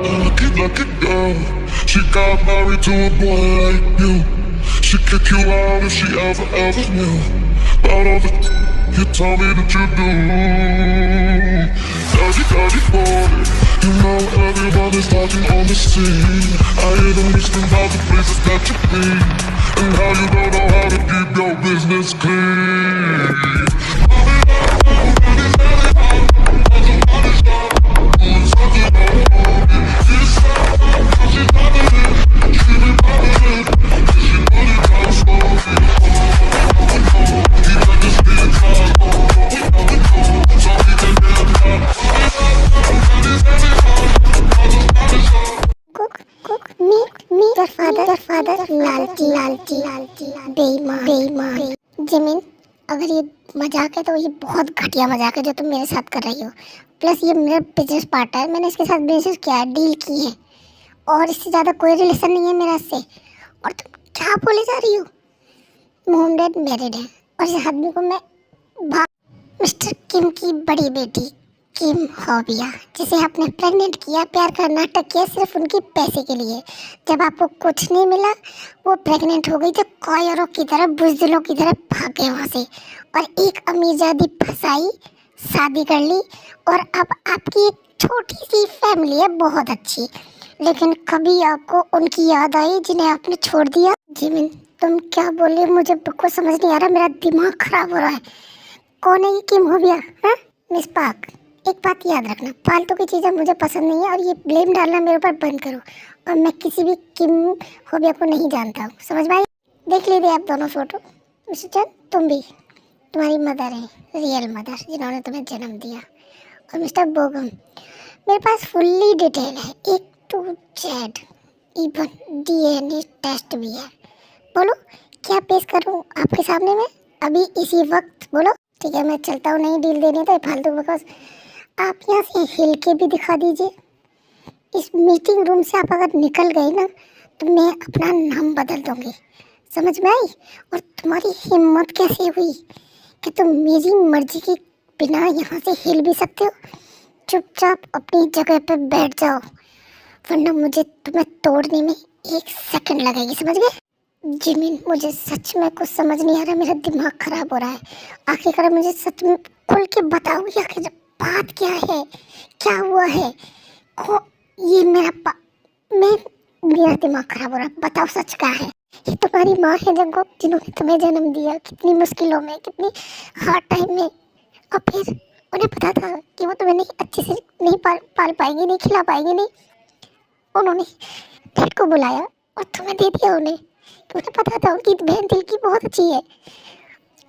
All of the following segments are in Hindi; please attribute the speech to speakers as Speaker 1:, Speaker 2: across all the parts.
Speaker 1: Lucky girl, she got married to a boy like you. She'd kick you out if she ever knew about all the you told me that you do. Dirty boy, you know everybody's talking on the scene. I hear them whispering about the places that you been, and how you don't know how to keep your business clean.
Speaker 2: Father लालची बेईमान। जमीन, अगर ये मजाक है तो ये बहुत घटिया मजाक है जो तुम मेरे साथ कर रही हो। प्लस ये मेरा बिजनेस पार्टनर है, मैंने इसके साथ बिजनेस किया है, डील की है, और इससे ज़्यादा कोई रिलेशन नहीं है मेरा इससे। और तुम क्या बोले जा रही हो? मोम डैड मैरिड है और इस आदमी को मैं मिस्टर किम की बड़ी बेटी किम होबिया, जिसे आपने प्रेग्नेंट किया, प्यार का नाटक किया सिर्फ उनके पैसे के लिए। जब आपको कुछ नहीं मिला वो प्रेग्नेंट हो गई, तो कौयरों की तरह, बुज़दिलों की तरह भाग गए वहाँ से, और एक अमीरजादी फंसाई, शादी कर ली, और अब आपकी एक छोटी सी फैमिली है, बहुत अच्छी। लेकिन कभी आपको उनकी याद आई जिन्हें आपने छोड़ दिया। जिमिन, तुम क्या बोले मुझे बिल्कुल समझ नहीं आ रहा, मेरा दिमाग खराब हो रहा है। कौन है ये किम होबिया? हाँ मिस पार्क, एक बात याद रखना, फालतू की चीज़ें मुझे पसंद नहीं है, और ये ब्लेम डालना मेरे ऊपर बंद करो। और मैं किसी भी किम होबिया को नहीं जानता हूँ, समझ में आई? देख लीजिए आप दोनों फोटो। मिस्टर चंद, तुम भी, तुम्हारी मदर है, रियल मदर जिन्होंने तुम्हें जन्म दिया। और मिस्टर बोगम, मेरे पास फुल्ली डिटेल है, A to Z, even DNA test भी है। बोलो क्या पेश करूँ आपके सामने में अभी इसी वक्त? बोलो। ठीक है, मैं चलता हूँ, नहीं डील देनी तो फालतू बकवास। आप यहाँ से हिल के भी दिखा दीजिए। इस मीटिंग रूम से आप अगर निकल गए ना तो मैं अपना नाम बदल दूँगी, समझ में आई? और तुम्हारी हिम्मत कैसे हुई कि तुम मेरी मर्जी के बिना यहाँ से हिल भी सकते हो? चुपचाप अपनी जगह पे बैठ जाओ, वरना मुझे तुम्हें तोड़ने में 1 सेकंड लगेगी, समझ गए? जिमिन, मुझे सच में कुछ समझ नहीं आ रहा, मेरा दिमाग खराब हो रहा है। आखिरकार मुझे सच में खुल के बताओ आखिर बात क्या है, क्या हुआ है? ये मेरा दिमाग खराब हो रहा है, बताओ सच क्या है? ये तुम्हारी माँ है जंगकुक, जिन्होंने तुम्हें जन्म दिया, कितनी मुश्किलों में, कितनी हार्ड टाइम में, और फिर उन्हें पता था कि वो तुम्हें नहीं अच्छे से नहीं पाल पाएंगे, नहीं खिला पाएंगे, नहीं, उन्होंने डैड को बुलाया और तुम्हें दे दिया उन्हें। उन्हें पता था उनकी बहन दिल की बहुत अच्छी है,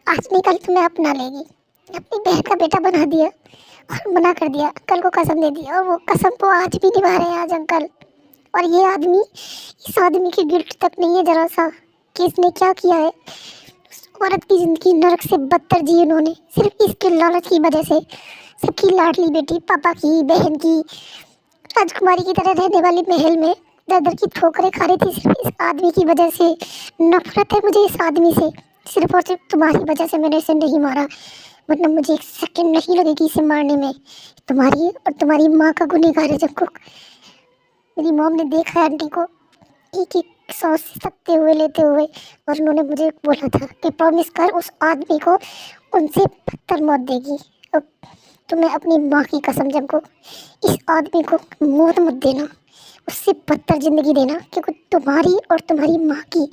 Speaker 2: आज नहीं कल तुम्हें अपना लेगी। अपनी बहन का बेटा बना दिया और मना कर दिया, अंकल को कसम दे दी, और वो कसम को आज भी निभा रहे हैं आज अंकल। और ये आदमी, इस आदमी की गिल्ट तक नहीं है जरा सा कि इसने क्या किया है। उस औरत की ज़िंदगी नरक से बदतर जी उन्होंने, सिर्फ इसके लालच की वजह से। सबकी लाडली बेटी, पापा की, बहन की, राजकुमारी की तरह रहने वाली महल में दर दर की ठोकरें खा रही थी सिर्फ इस आदमी की वजह से। नफरत है मुझे इस आदमी से, सिर्फ और सिर्फ तुम्हारी वजह से मैंने इसे नहीं मारा, वरना मुझे 1 सेकंड नहीं लगेगी इसे मारने में। तुम्हारी और तुम्हारी माँ का गुनहगार है जंगकुक। मेरी मॉम ने देखा है आंटी को एक एक सांस सकते हुए, लेते हुए, और उन्होंने मुझे बोला था कि प्रॉमिस कर उस आदमी को उनसे बदतर मौत देगी। अब तुम्हें अपनी माँ की कसम जंगकुक, इस आदमी को मौत मत देना, उससे बदतर ज़िंदगी देना, क्योंकि तुम्हारी और तुम्हारी माँ की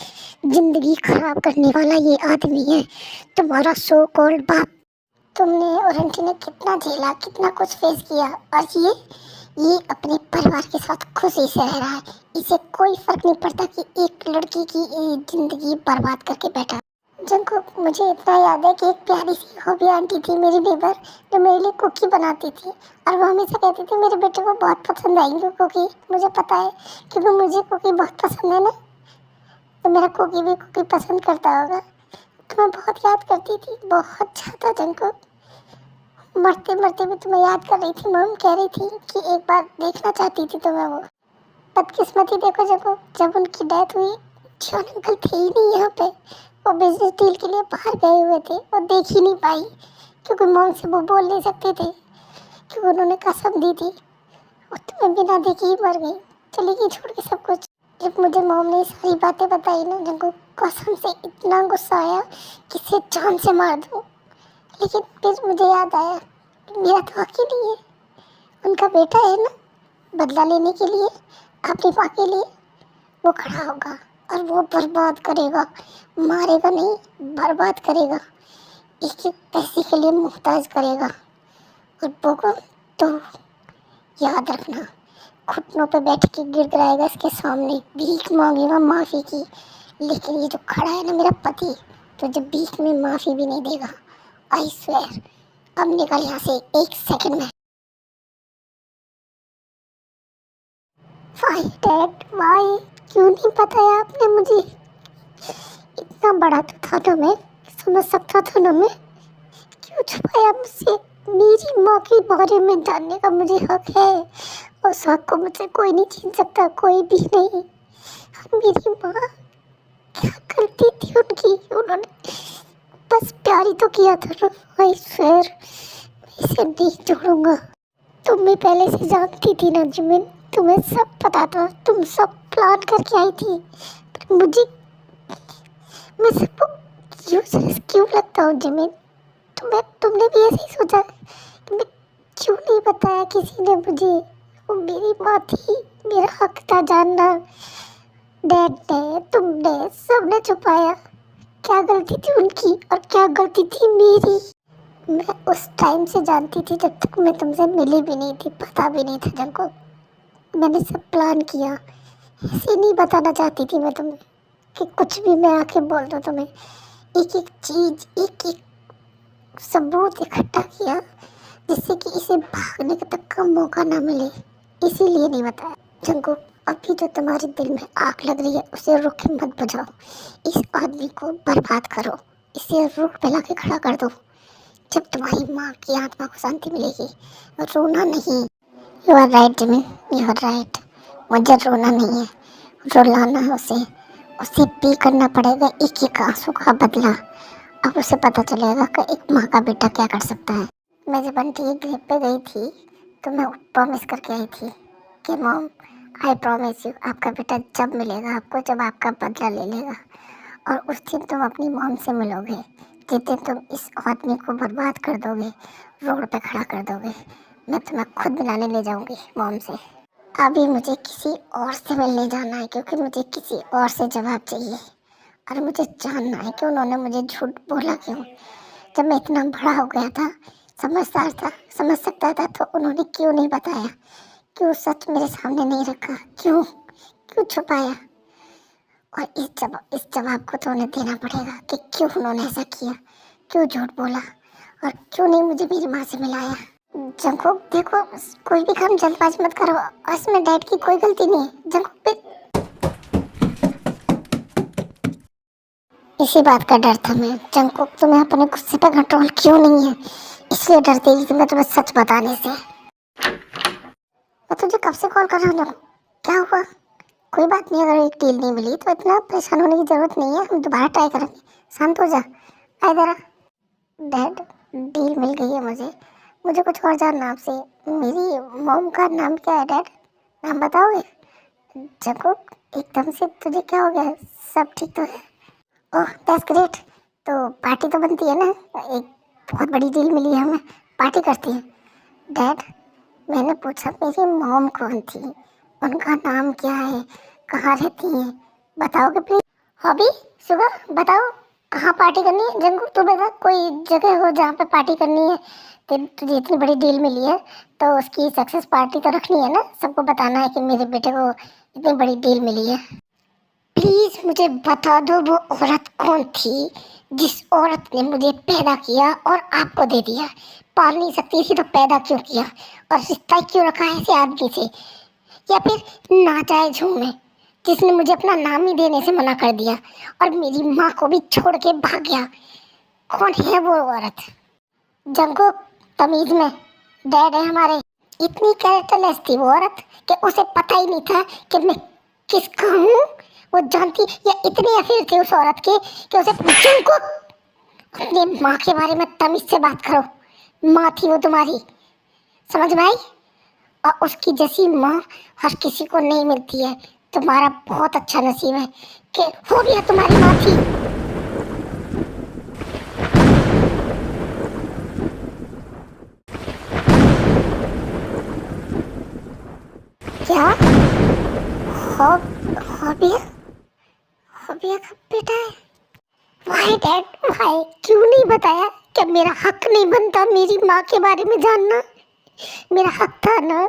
Speaker 2: ज़िंदगी खराब करने वाला ये आदमी है, तुम्हारा सो कॉल्ड बाप। तुमने और आंटी ने कितना झेला, कितना कुछ फेस किया, और ये अपने परिवार के साथ खुशी से रह रहा है। इसे कोई फ़र्क नहीं पड़ता कि एक लड़की की ज़िंदगी बर्बाद करके बैठा। जंगकुक, मुझे इतना याद है कि एक प्यारी सी हॉबी आंटी थी मेरी नेबर, जो मेरे लिए कुकी बनाती थी, और वो हमेशा कहती थी मेरे बेटे को बहुत पसंद आएंगी कुकी। मुझे पता है क्योंकि मुझे कुकी बहुत पसंद है ना, तो मेरा कुकी भी कुकी पसंद करता होगा। तो मैं बहुत याद करती थी, बहुत ज़्यादा जंगकुक। मरते मरते भी तुम्हें याद कर रही थी। मम कह रही थी कि एक बार देखना चाहती थी तुम्हें। वो बदकिस्मती देखो जंगकुक, जब उनकी डेथ हुई जॉन अंकल थे ही नहीं यहाँ पे, वो बिजनेस डील के लिए बाहर गए हुए थे, वो देख ही नहीं पाई क्योंकि मॉम से वो बोल नहीं सकते थे, क्योंकि उन्होंने कसम दी थी। और तुम्हें बिना देखे ही मर गई, चली गई छोड़ के सब कुछ। जब मुझे मॉम ने सारी बातें बताई ना जिनको, कसम से इतना गुस्सा आया कि इसे जान से मार दूं। लेकिन फिर मुझे याद आया मेरा तो हक ही नहीं है, उनका बेटा है ना, बदला लेने के लिए अपनी माँ के लिए वो खड़ा होगा और वो बर्बाद करेगा, मारेगा नहीं बर्बाद करेगा, एक एक पैसे के लिए मुहताज करेगा। और वो तो याद रखना, घुटनों पे बैठ के गिड़गिड़ाएगा इसके सामने, भीख मांगेगा माफ़ी की। लेकिन ये जो खड़ा है ना मेरा पति, तो जब भीख में माफ़ी भी नहीं देगा। I swear. अब निकल यहाँ से 1 सेकंड में। वाई डैड वाई, क्यों नहीं बताया आपने मुझे? इतना बड़ा तो था ना, मैं समझ सकता था ना, मैं क्यों छुपाया मुझसे? मेरी माँ के बारे में जानने का मुझे हक है, उस हक को मुझसे कोई नहीं छीन सकता, कोई भी नहीं। मेरी माँ, क्या गलती थी उनकी? उन्होंने बस प्यार ही तो किया था ना। आई स्वेयर मैं इसे नहीं छोड़ूंगा। तुम भी पहले से जानती थी ना जिमिन, तुम्हें सब पता था, तुम सब प्लान करके आई थी। पर मुझे, मैं सबको यूजलेस क्यों लगता हूँ जिमिन? तुमने भी ऐसे ही सोचा? तुम्हें क्यों नहीं बताया किसी ने मुझे? वो मेरी माँ थी, मेरा हक था जानना। डैड ने, तुमने, सबने छुपाया। क्या गलती थी उनकी और क्या गलती थी मेरी? मैं उस टाइम से जानती थी जब तक मैं तुमसे मिली भी नहीं थी, पता भी नहीं था जिनको। मैंने सब प्लान किया, ऐसे नहीं बताना चाहती थी मैं तुम्हें कि कुछ भी मैं आके बोल दूँ तुम्हें। एक एक चीज़, एक एक सबूत इकट्ठा किया जिससे कि इसे भागने तक का मौका ना मिले, इसीलिए नहीं बताया। जिनको अभी जो तुम्हारे दिल में आग लग रही है उसे रोक के मत बुझाओ, इस आदमी को बर्बाद करो, इसे रोड पे लाके खड़ा कर दो। जब तुम्हारी माँ की आत्मा को शांति मिलेगी, रोना नहीं। You are right Jimmy, you are right. मुझे रोना नहीं है, रुलाना है उसे पी करना पड़ेगा एक एक आंसू का बदला। अब उसे पता चलेगा कि एक माँ का बेटा क्या कर सकता है। मैं जब आंटी के घर पे गई थी तो मैं प्रॉमिस करके आई थी कि मॉम, आई प्रॉमिस यू, आपका बेटा जब मिलेगा आपको, जब आपका बदला ले लेगा, और उस दिन तुम अपनी मॉम से मिलोगे, जिस दिन तुम इस आदमी को बर्बाद कर दोगे, रोड पे खड़ा कर दोगे, मैं तुम्हें खुद मिलाने ले जाऊंगी मॉम से। अभी मुझे किसी और से मिलने जाना है क्योंकि मुझे किसी और से जवाब चाहिए, और मुझे जानना है कि उन्होंने मुझे झूठ बोला क्यों। जब मैं इतना बड़ा हो गया था, समझदार था, समझ सकता था, तो उन्होंने क्यों नहीं बताया? क्यों सच मेरे सामने नहीं रखा? क्यों छुपाया? और इस जवाब को तो उन्हें देना पड़ेगा कि क्यों उन्होंने ऐसा किया, क्यों झूठ बोला, और क्यों नहीं मुझे मेरी माँ से मिलाया। जंगकुक देखो, कोई भी काम जल्दबाजी मत करो, और इसमें डैड की कोई गलती नहीं है। जंगकुक पे इसी बात का डर था मैं। जंगकुक, तुम्हें अपने गुस्से पर कंट्रोल क्यों नहीं है? इसलिए डरती थी मैं तुम्हें सच बताने से। मैं तुझे कब से कॉल कर रहा हूँ, क्या हुआ? कोई बात नहीं, अगर एक डील नहीं मिली तो इतना परेशान होने की जरूरत नहीं है, हम दोबारा ट्राई करेंगे। शांत हो जा। आए जरा। डैड, डील मिल गई है मुझे कुछ और जानना आपसे। मेरी मॉम का नाम क्या है डैड? नाम बताओगे? जंगकुक, एकदम से तुझे क्या हो गया? सब ठीक तो है? Oh that's great. तो पार्टी तो बनती है ना, एक बहुत बड़ी डील मिली है हमें, पार्टी करती है। डैड, मैंने पूछा मेरी मॉम कौन थी, उनका नाम क्या है, कहाँ रहती हैं, बताओगे प्लीज? हॉबी सुबह बताओ, कहाँ पार्टी करनी है? जंगकुक तू बता, कोई जगह हो जहाँ पे पार्टी करनी है। तुझे इतनी बड़ी डील मिली है तो उसकी सक्सेस पार्टी तो रखनी है ना, सबको बताना है कि मेरे बेटे को इतनी बड़ी डील मिली है। प्लीज मुझे बता दो वो औरत कौन थी जिस औरत ने मुझे पैदा किया और आपको दे दिया। पाल नहीं सकती थी तो पैदा क्यों किया, और रिश्ता क्यों रखा है ऐसे आदमी से? या फिर नाजायज हूँ मैं, जिसने मुझे अपना नाम ही देने से मना कर दिया और मेरी माँ को भी छोड़ के भाग गया? कौन है वो औरत? जंगकुक, तमीज में, डैड है हमारे। इतनी कैरेक्टरलेस थी वो औरत कि उसे पता ही नहीं था कि मैं किसका हूँ। वो जानती या इतनी अफीर थी उस औरत की कि उसे जंगकुक, अपनी माँ के बारे में तमीज से बात करो। माँ थी वो तुम्हारी, समझ में आई? और उसकी जैसी माँ हर किसी को नहीं मिलती है। तुम्हारा बहुत अच्छा नसीब है कि फोबिया तुम्हारी माँ थी। क्या फोबिया फोबिया का बेटा है? भाई डैड, भाई क्यों नहीं बताया? क्या मेरा हक नहीं बनता मेरी माँ के बारे में जानना? मेरा हक था ना,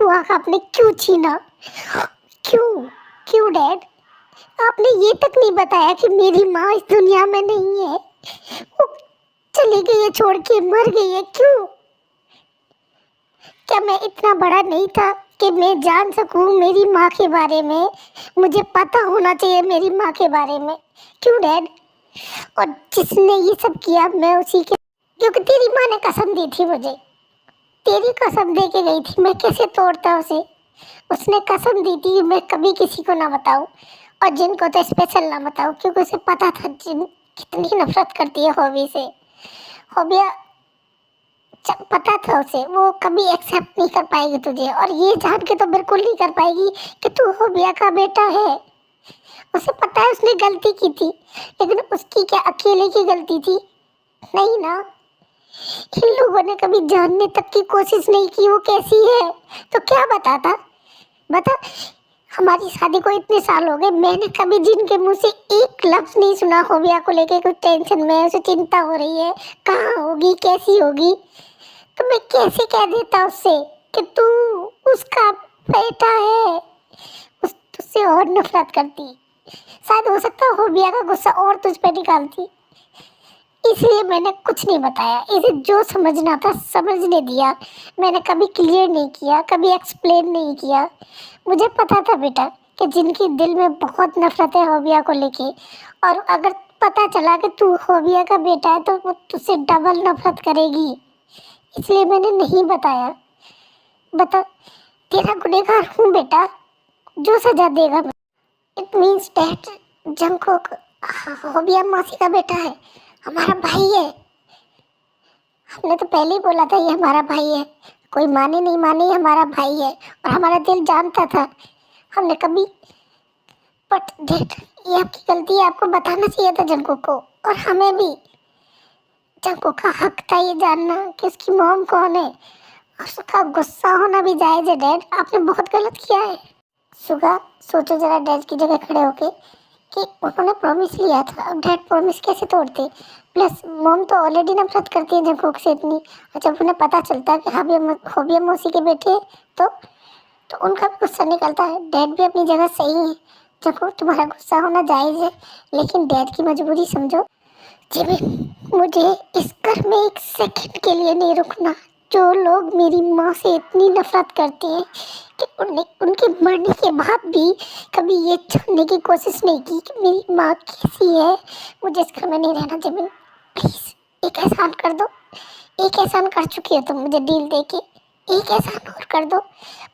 Speaker 2: वो हक आपने क्यों छीना? क्यों क्यों डैड? आपने ये तक नहीं बताया कि मेरी माँ इस दुनिया में नहीं है, वो चली गई है, छोड़ के मर गई है। क्यों? क्या मैं इतना बड़ा नहीं था कि मैं जान सकूं मेरी माँ के बारे में? मुझे पता होना चाहिए मेरी माँ के बारे में। क्यों डैड? और जिसने ये सब किया मैं उसी के, क्योंकि तेरी माँ ने कसम दी थी मुझे, तेरी कसम दे के गई थी, मैं कैसे तोड़ता उसे? उसने कसम दी थी मैं कभी किसी को ना बताऊं, और जिनको तो स्पेशल ना बताऊं, क्योंकि उसे पता था जिन कितनी नफरत करती है हॉबी से। हॉबिया पता था उसे, वो कभी एक्सेप्ट नहीं कर पाएगी तुझे, और ये जान के तो बिल्कुल नहीं कर पाएगी कि तू हॉबिया का बेटा है। उसे पता है उसने गलती की थी, लेकिन उसकी क्या अकेले की गलती थी? नहीं ना। इन लोगों ने कभी जानने तक की कोशिश नहीं की वो कैसी है, तो क्या बताता? बता, हमारी शादी को इतने साल हो गए, मैंने कभी जिनके मुंह से एक लफ्ज नहीं सुना होबिया को लेके कुछ टेंशन में है, उसे चिंता हो रही है, कहाँ होगी, कैसी होगी। तो मैं कैसे कह देता उससे कि तू उसका बेटा है? उस तुझसे और नफरत करती। शायद हो सकता है होबिया का गुस्सा और तुझ पे निकालती, इसलिए मैंने कुछ नहीं बताया। इसे जो समझना था समझने दिया, मैंने कभी क्लियर नहीं किया, कभी एक्सप्लेन नहीं किया। मुझे पता था बेटा कि जिनकी दिल में बहुत नफरत है होबिया को लेके, और अगर पता चला कि तू होबिया का बेटा है तो वो तुझसे डबल नफरत करेगी, इसलिए मैंने नहीं बताया। बता, तेरा गुनहगार हूँ बेटा, जो सजा देगा। इट मीन्स डैट जंगकुक होबिया मासी का बेटा है, हमारा भाई है। हमने तो पहले ही बोला था ये हमारा भाई है, कोई माने नहीं माने, ये हमारा भाई है, और हमारा दिल जानता था। हमने कभी, बट डैड ये आपकी गलती है, आपको बताना चाहिए था जंगकुक को, और हमें भी। जंगकुक का हक था ये जानना कि उसकी मॉम कौन है, और उसका गुस्सा होना भी जायज़ है। डैड आपने बहुत गलत किया है। सुगा, सोचो जरा डैड की जगह खड़े होके कि उन्होंने प्रॉमिस लिया था, अब डैड प्रॉमिस कैसे तोड़ते? प्लस मॉम तो ऑलरेडी नफरत करती है जंगकुक से इतनी, और जब उन्हें पता चलता है कि होबिया मौसी के बेटे हैं, तो उनका भी गुस्सा निकलता है। डैड भी अपनी जगह सही है। जंगकुक तुम्हारा गुस्सा होना जायज़ है, लेकिन डैड की मजबूरी समझो। जिमिन, मुझे इस घर में एक सेकंड के लिए नहीं रुकना। जो लोग मेरी माँ से इतनी नफरत करते हैं कि उनके मरने के बाद भी कभी ये जानने की कोशिश नहीं की कि मेरी माँ कैसी है, मुझे इस घर में नहीं रहना। जिमिन प्लीज़ एक एहसान कर दो, एक एहसान कर चुकी हो तुम मुझे डील दे के, एक एहसान और कर दो,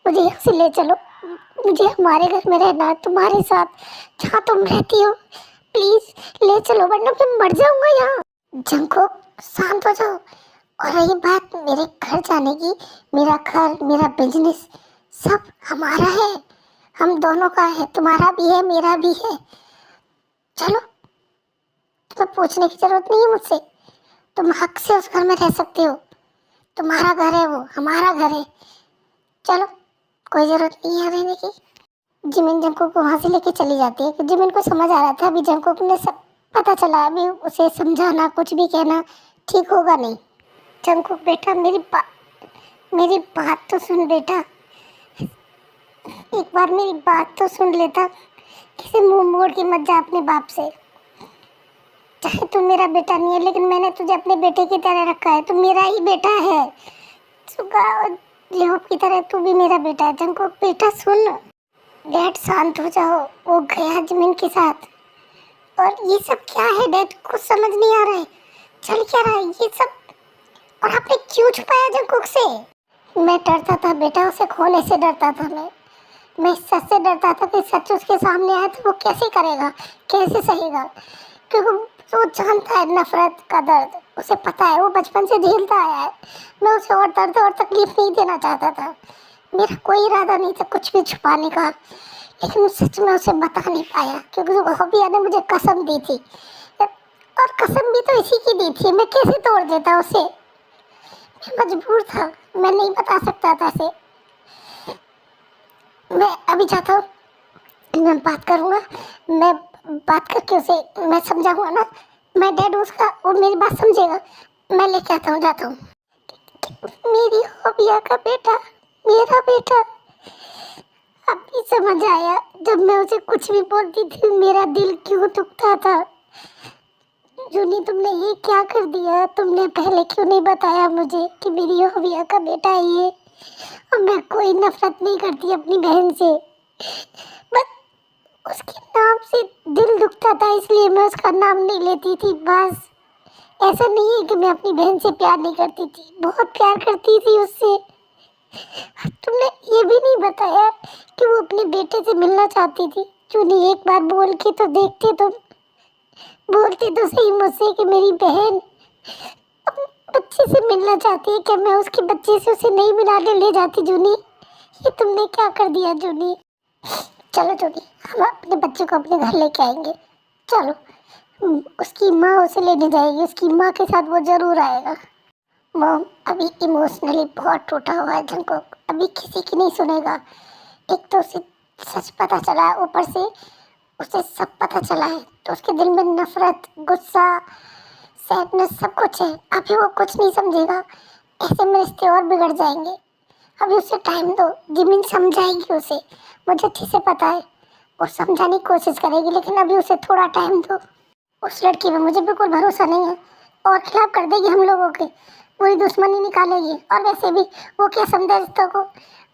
Speaker 2: मुझे यहाँ से ले चलो। मुझे हमारे घर में रहना है, तुम्हारे साथ, जहाँ तुम रहती हो। प्लीज़ ले चलो, वरना मैं मर जाऊँगा यहाँ। जंगकुक शांत हो जाओ। और रही बात मेरे घर जाने की, मेरा घर, मेरा बिजनेस सब हमारा है, हम दोनों का है, तुम्हारा भी है, मेरा भी है। चलो, तुम्हें पूछने की जरूरत नहीं है मुझसे, तुम हक से उस घर में रह सकते हो। तुम्हारा घर है वो, हमारा घर है। चलो, कोई ज़रूरत नहीं है रहने की। जिमिन जंगकुक को वहाँ से लेके चली जाती है। जिमिन को समझ आ रहा था अभी जंगकुक ने सब पता चला, अभी उसे समझाना, कुछ भी कहना ठीक होगा नहीं। जंगकुक बेटा, मेरी बात तो सुन बेटा, एक बार मेरी बात तो सुन लेता। किसी मुंह मोड़ के मत जा अपने बाप से। चाहे तू मेरा बेटा नहीं है, लेकिन मैंने तुझे अपने बेटे की तरह रखा है, तू मेरा ही बेटा है। सुगा और लेहोप की तरह तू भी मेरा बेटा है। जंगकुक बेटा सुन। डैड शांत हो जाओ, वो गया जिमिन के साथ। और ये सब क्या है डैड, कुछ समझ नहीं आ रहा है, चल क्या रहा है ये सब? और आपने क्यों छुपाया जंगकुक से? मैं डरता था बेटा, उसे खोने से डरता था। मैं इस सच से डरता था कि सच उसके सामने आया तो वो कैसे करेगा, कैसे सहेगा, क्योंकि वो जानता है नफरत का दर्द, उसे पता है, वो बचपन से झेलता आया है। मैं उसे और दर्द और तकलीफ नहीं देना चाहता था। मेरा कोई इरादा नहीं था कुछ भी छुपाने का, लेकिन सच में उसे बता नहीं पाया क्योंकि हॉबिया ने मुझे कसम दी थी, और कसम भी तो इसी की दी थी। मैं कैसे तोड़ देता उसे, मैं मजबूर था, मैं नहीं बता सकता था उसे। मैं अभी चाहता हूँ, मैं बात करूँगा, मैं बात करके उसे मैं समझाऊंगा ना, मैं डैड उसका, वो मेरी बात समझेगा। मैं लेके आता हूँ, जाता हूँ। मेरी हॉबिया का बेटा, मेरा बेटा। अभी समझ आया जब मैं उसे कुछ भी बोलती थी मेरा दिल क्यों दुखता था। जूनी, तुमने ये क्या कर दिया? तुमने पहले क्यों नहीं बताया मुझे कि मेरी हॉबिया का बेटा है ये? और मैं कोई नफरत नहीं करती अपनी बहन से, बस उसके नाम से दिल दुखता था, इसलिए मैं उसका नाम नहीं लेती थी बस। ऐसा नहीं है कि मैं अपनी बहन से प्यार नहीं करती थी, बहुत प्यार करती थी उससे। तुमने ये भी नहीं बताया कि वो अपने बेटे से मिलना चाहती थी। चुनी, एक बार बोल के तो देखते, तुम बोलते तो सही मुझसे कि मेरी बहन अपने बच्चे से मिलना चाहती है, क्या मैं उसके बच्चे से उसे नहीं मिलाने ले जाती? जूनी, ये तुमने क्या कर दिया जूनी? चलो जूनी, हम अपने बच्चे को अपने घर लेके आएंगे, चलो। उसकी माँ उसे लेने जाएगी, उसकी माँ के साथ वो जरूर आएगा। मॉम, अभी इमोशनली बहुत टूटा हुआ है जंकुक, अभी किसी की नहीं सुनेगा। एक तो उसे सच पता चला है, ऊपर से उसे सब पता चला है, तो उसके दिल में नफरत, गुस्सा, सैडनेस सब कुछ है। अभी वो कुछ नहीं समझेगा, ऐसे में रिश्ते और बिगड़ जाएंगे। अभी उसे टाइम दो, जिमिन समझाएगी उसे, मुझे अच्छे से पता है, वो समझाने की कोशिश करेगी, लेकिन अभी उसे थोड़ा टाइम दो। उस लड़की पे मुझे बिल्कुल भरोसा नहीं है, और खिलाफ कर देगी हम लोगों के, पूरी दुश्मनी निकालेगी। और वैसे भी वो क्या समझे रिश्तों को,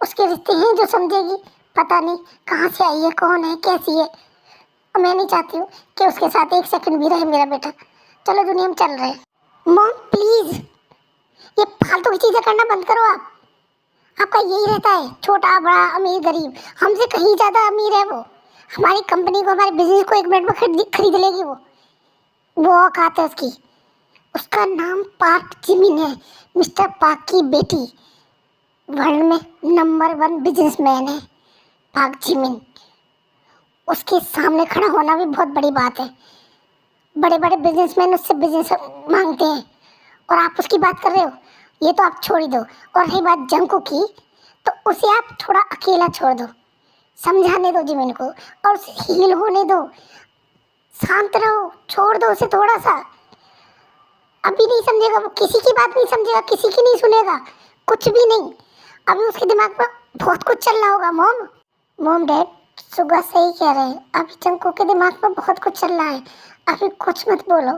Speaker 2: उसके रिश्ते हैं जो समझेगी। पता नहीं कहाँ से आई है, कौन है, कैसी है। और मैं नहीं चाहती हूँ कि उसके साथ एक सेकंड भी रहे मेरा बेटा। चलो दुनिया, हम चल रहे हैं। मॉम प्लीज, ये फालतू की चीजें करना बंद करो आप। आपका यही रहता है, छोटा बड़ा अमीर गरीब, हमसे कहीं ज्यादा अमीर है वो। हमारी कंपनी को, हमारे बिजनेस को 1 मिनट में खरीद लेगी वो औकात है उसकी। उसका नाम पार्क जिमिन है, मिस्टर पार्क की बेटी। वर्ल्ड में नंबर 1 बिजनेसमैन है पार्क जिमिन। उसके सामने खड़ा होना भी बहुत बड़ी बात है। बड़े बड़े बिजनेसमैन उससे बिजनेस मांगते हैं, और आप उसकी बात कर रहे हो। ये तो आप छोड़ ही दो। और रही बात जंकू की, तो उसे आप थोड़ा अकेला छोड़ दो, समझाने दो जिमिन को, और उसे हील होने दो। शांत रहो, छोड़ दो उसे थोड़ा सा। अभी नहीं समझेगा वो, किसी की बात नहीं समझेगा, किसी की नहीं सुनेगा, कुछ भी नहीं। अभी उसके दिमाग में बहुत कुछ चल रहा होगा। मॉम डैड सुगा सही कह रहे हैं, अभी चंकू के दिमाग में बहुत कुछ चल रहा है। अभी कुछ मत बोलो,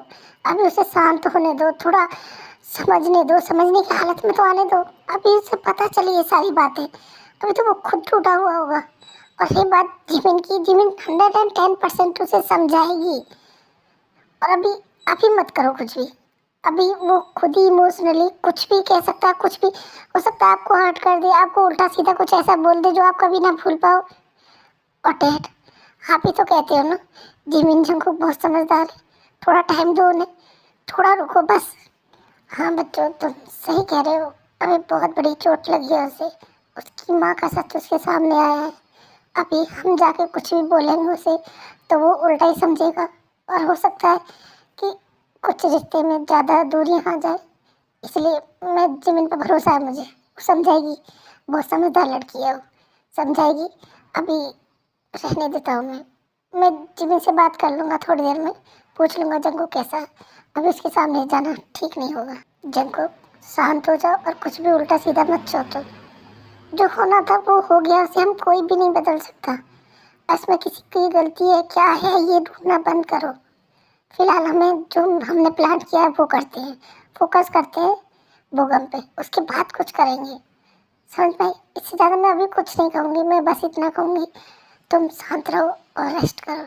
Speaker 2: अभी उसे शांत होने दो, थोड़ा समझने दो, समझने की हालत में तो आने दो। अभी उसे पता चली ये सारी बातें, अभी तो वो खुद टूटा हुआ होगा। और ये बात जिमिन की, जिमिन 110% उसे समझाएगी। और अभी मत करो कुछ भी। अभी वो खुद ही इमोशनली कुछ भी कह सकता है, कुछ भी हो सकता है, आपको हर्ट कर दे, आपको उल्टा सीधा कुछ ऐसा बोल दे जो आप कभी ना भूल पाओ। और डैड, आप ही तो कहते हो ना जिमिन जंकुक बहुत समझदार है, थोड़ा टाइम दो उन्हें, थोड़ा रुको बस। हाँ बच्चों, तुम सही कह रहे हो, अभी बहुत बड़ी चोट लगी है उसे, उसकी माँ का सच उसके सामने आया है। अभी हम जाके कुछ भी बोलेंगे उसे तो वो उल्टा ही समझेगा, और हो सकता है कि कुछ रिश्ते में ज़्यादा दूरियां आ जाए। इसलिए मैं जिमिन पर भरोसा है मुझे, वो समझाएगी, बहुत समझदार लड़की है वो, समझाएगी। अभी रहने देता हूँ मैं जिमिन से बात कर लूँगा, थोड़ी देर में पूछ लूँगा जंकुक कैसा है। अभी उसके सामने जाना ठीक नहीं होगा। जंकुक, शांत हो जाओ और कुछ भी उल्टा सीधा मत सोचो। जो होना था वो हो गया, उसे हम कोई भी नहीं बदल सकता। इसमें किसी की गलती है क्या है, ये ढूंढना बंद करो। फिलहाल हमें जो हमने प्लान किया है वो करते हैं, फोकस करते हैं बोगम पे, उसके बाद कुछ करेंगे। समझ में? इससे ज़्यादा मैं अभी कुछ नहीं कहूँगी, मैं बस इतना कहूँगी, तुम शांत रहो और रेस्ट करो।